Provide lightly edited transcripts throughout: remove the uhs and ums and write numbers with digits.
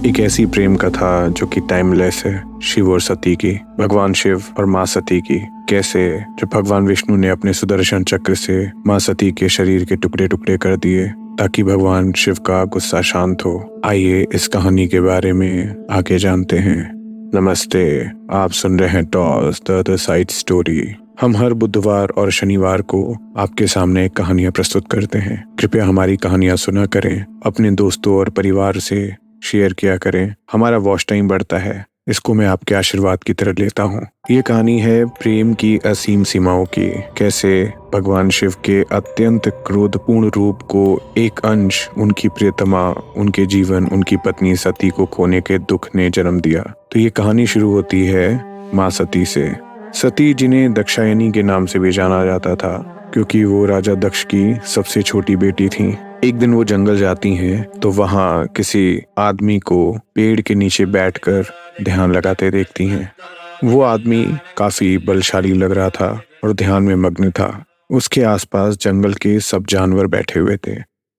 एक ऐसी प्रेम कथा जो कि टाइमलेस है, शिव और सती की, भगवान शिव और माँ सती की। कैसे जब भगवान विष्णु ने अपने सुदर्शन चक्र से माँ सती के शरीर के टुकड़े टुकड़े कर दिए ताकि भगवान शिव का गुस्सा शांत हो। आइए इस कहानी के बारे में आगे जानते हैं। नमस्ते, आप सुन रहे हैं toss the other side story. हम हर बुधवार और शनिवार को आपके सामने कहानियां प्रस्तुत करते हैं। कृपया हमारी कहानियां सुना करें, अपने दोस्तों और परिवार से शेयर किया करें। हमारा वॉच टाइम बढ़ता है, इसको मैं आपके आशीर्वाद की तरह लेता हूँ। ये कहानी है प्रेम की असीम सीमाओं की। कैसे भगवान शिव के अत्यंत क्रोधपूर्ण रूप को एक अंश उनकी प्रियतमा, उनके जीवन, उनकी पत्नी सती को खोने के दुख ने जन्म दिया। तो ये कहानी शुरू होती है माँ सती से। सती, जिन्हें दक्षायनी के नाम से भी जाना जाता था क्योंकि वो राजा दक्ष की सबसे छोटी बेटी थी। एक दिन वो जंगल जाती हैं तो वहाँ किसी आदमी को पेड़ के नीचे बैठकर ध्यान लगाते देखती हैं। वो आदमी काफी बलशाली लग रहा था और ध्यान में मग्न था। उसके आसपास जंगल के सब जानवर बैठे हुए थे।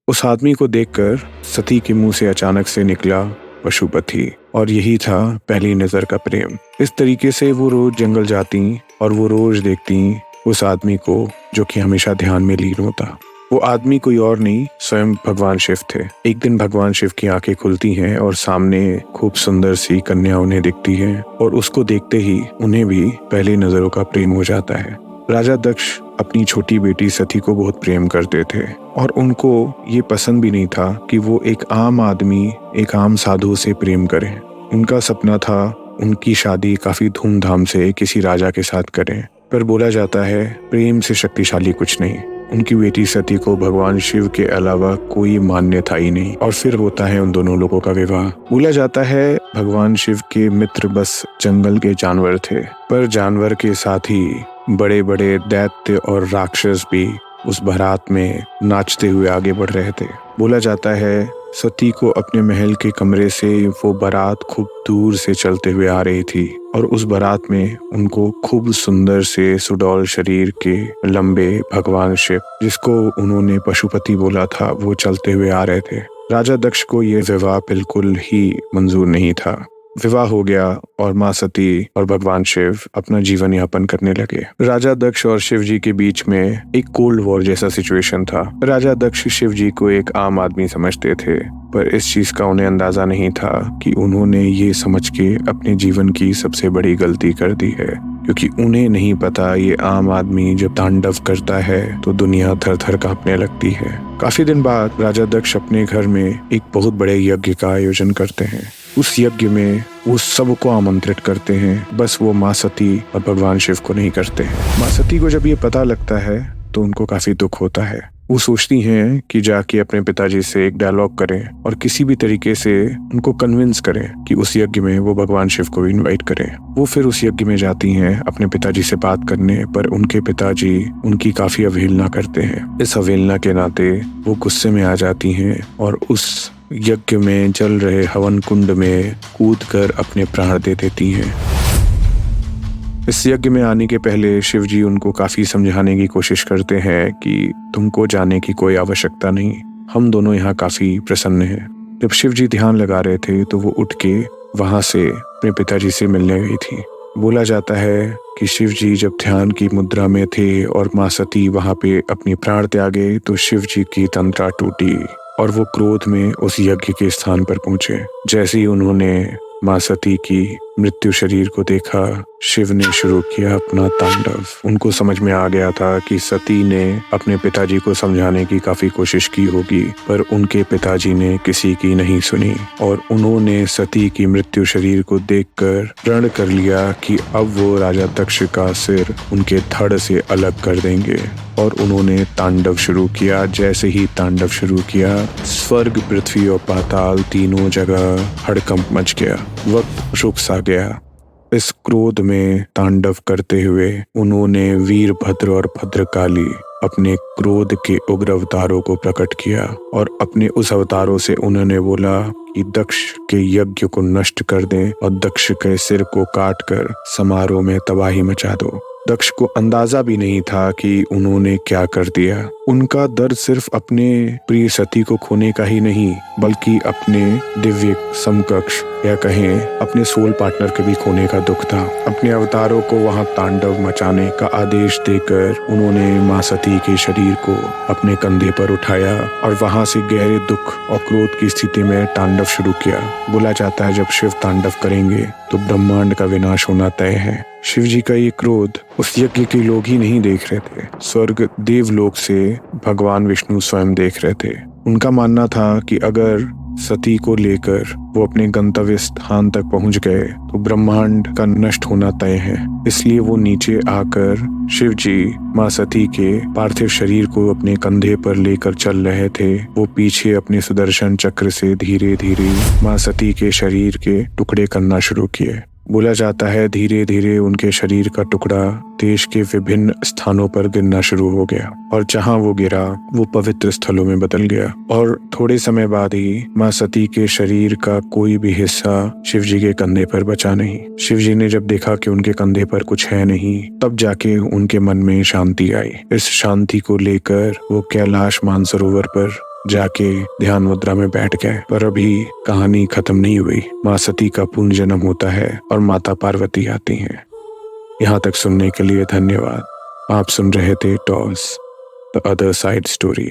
उस आदमी को देखकर सती के मुंह से अचानक से निकला पशुपति, और यही था पहली नजर का प्रेम। इस तरीके से वो रोज जंगल जाती और वो रोज देखती उस आदमी को जो कि हमेशा ध्यान में लीन होता। वो आदमी कोई और नहीं, स्वयं भगवान शिव थे। एक दिन भगवान शिव की आंखें खुलती हैं और सामने खूब सुंदर सी कन्या उन्हें दिखती है, और उसको देखते ही उन्हें भी पहली नजरों का प्रेम हो जाता है। राजा दक्ष अपनी छोटी बेटी सती को बहुत प्रेम करते थे और उनको ये पसंद भी नहीं था कि वो एक आम आदमी, एक आम साधु से प्रेम करें। उनका सपना था उनकी शादी काफी धूमधाम से किसी राजा के साथ करें, पर बोला जाता है प्रेम से शक्तिशाली कुछ नहीं। उनकी बेटी सती को भगवान शिव के अलावा कोई मान्य था ही नहीं, और फिर होता है उन दोनों लोगों का विवाह। बोला जाता है भगवान शिव के मित्र बस जंगल के जानवर थे, पर जानवर के साथ ही बड़े बड़े दैत्य और राक्षस भी उस बारात में नाचते हुए आगे बढ़ रहे थे। बोला जाता है सती को अपने महल के कमरे से वो बारात खूब दूर से चलते हुए आ रही थी, और उस बारात में उनको खूब सुंदर से सुडौल शरीर के लंबे भगवान शिव, जिसको उन्होंने पशुपति बोला था, वो चलते हुए आ रहे थे। राजा दक्ष को ये विवाह बिल्कुल ही मंजूर नहीं था। विवाह हो गया और माँ सती और भगवान शिव अपना जीवन यापन करने लगे। राजा दक्ष और शिव जी के बीच में एक कोल्ड वॉर जैसा सिचुएशन था। राजा दक्ष शिव जी को एक आम आदमी समझते थे, पर इस चीज का उन्हें अंदाजा नहीं था कि उन्होंने ये समझ के अपने जीवन की सबसे बड़ी गलती कर दी है, क्योंकि उन्हें नहीं पता ये आम आदमी जब तांडव करता है तो दुनिया थर थर कांपने लगती है। काफी दिन बाद राजा दक्ष अपने घर में एक बहुत बड़े यज्ञ का आयोजन करते हैं। उस यज्ञ में वो सबको आमंत्रित करते हैं, बस वो माँ सती और भगवान शिव को नहीं करते हैं। माँ सती को जब ये पता लगता है तो उनको काफी दुख होता है। वो सोचती हैं कि जाके अपने पिताजी से एक डायलॉग करें और किसी भी तरीके से उनको कन्विंस करें कि उस यज्ञ में वो भगवान शिव को इनवाइट करें। वो फिर उस यज्ञ में जाती हैं अपने पिताजी से बात करने, पर उनके पिताजी उनकी काफी अवहेलना करते हैं। इस अवहेलना के नाते वो गुस्से में आ जाती हैं और उस यज्ञ में जल रहे हवन कुंड में कूदकर अपने प्राण दे देती हैं। इस यज्ञ में आने के पहले शिव जी उनको काफी समझाने की कोशिश करते हैं कि तुमको जाने की कोई आवश्यकता नहीं, हम दोनों यहाँ काफी प्रसन्न हैं। जब शिव जी ध्यान लगा रहे थे तो वो उठ के वहां से अपने पिताजी से मिलने गई थी। बोला जाता है कि शिव जी जब ध्यान की मुद्रा में थे और माँ सती वहां पे अपनी प्राण त्यागे तो शिव जी की तंत्रा टूटी और वो क्रोध में उस यज्ञ के स्थान पर पहुंचे। जैसे ही उन्होंने माँ सती की मृत्यु शरीर को देखा, शिव ने शुरू किया अपना तांडव। उनको समझ में आ गया था कि सती ने अपने पिताजी को समझाने की काफी कोशिश की होगी, पर उनके पिताजी ने किसी की नहीं सुनी, और उन्होंने सती की मृत्यु शरीर को देखकर प्रण कर लिया कि अब वो राजा दक्ष का सिर उनके धड़ से अलग कर देंगे। और उन्होंने तांडव शुरू किया। जैसे ही तांडव शुरू किया, स्वर्ग, पृथ्वी और पाताल तीनों जगह हड़कंप मच गया। वक्त रुक सा गया। इस क्रोध में तांडव करते हुए उन्होंने वीरभद्र और भद्रकाली अपने क्रोध के उग्र अवतारों को प्रकट किया, और अपने उस अवतारों से उन्होंने बोला कि दक्ष के यज्ञ को नष्ट कर दें और दक्ष के सिर को काट कर समारोह में तबाही मचा दो। दक्ष को अंदाजा भी नहीं था कि उन्होंने क्या कर दिया। उनका दर्द सिर्फ अपने प्रिय सती को खोने का ही नहीं, बल्कि अपने दिव्य समकक्ष या कहें अपने सोल पार्टनर के भी खोने का दुख था। अपने अवतारों को वहां तांडव मचाने का आदेश देकर उन्होंने मां सती के शरीर को अपने कंधे पर उठाया और वहां से गहरे दुख और क्रोध की स्थिति में तांडव शुरू किया। बोला जाता है जब शिव तांडव करेंगे तो ब्रह्मांड का विनाश होना तय है। शिव जी का ये क्रोध उस यज्ञ के लोग ही नहीं देख रहे थे, स्वर्ग देवलोक से भगवान विष्णु स्वयं देख रहे थे। उनका मानना था कि अगर सती को लेकर वो अपने गंतव्य स्थान तक पहुंच गए तो ब्रह्मांड का नष्ट होना तय है। इसलिए वो नीचे आकर शिव जी मां सती के पार्थिव शरीर को अपने कंधे पर लेकर चल रहे थे। वो पीछे अपने सुदर्शन चक्र से धीरे धीरे मां सती के शरीर के टुकड़े करना शुरू किए। बोला जाता है धीरे धीरे उनके शरीर का टुकड़ा देश के विभिन्न स्थानों पर गिरना शुरू हो गया और जहां वो गिरा वो पवित्र स्थलों में बदल गया। और थोड़े समय बाद ही मां सती के शरीर का कोई भी हिस्सा शिव जी के कंधे पर बचा नहीं। शिव जी ने जब देखा कि उनके कंधे पर कुछ है नहीं, तब जाके उनके मन में शांति आई। इस शांति को लेकर वो कैलाश मानसरोवर पर जाके ध्यान मुद्रा में बैठ गए। पर अभी कहानी खत्म नहीं हुई। मां सती का पुनर्जन्म होता है और माता पार्वती आती हैं। यहाँ तक सुनने के लिए धन्यवाद। आप सुन रहे थे toss the other side story.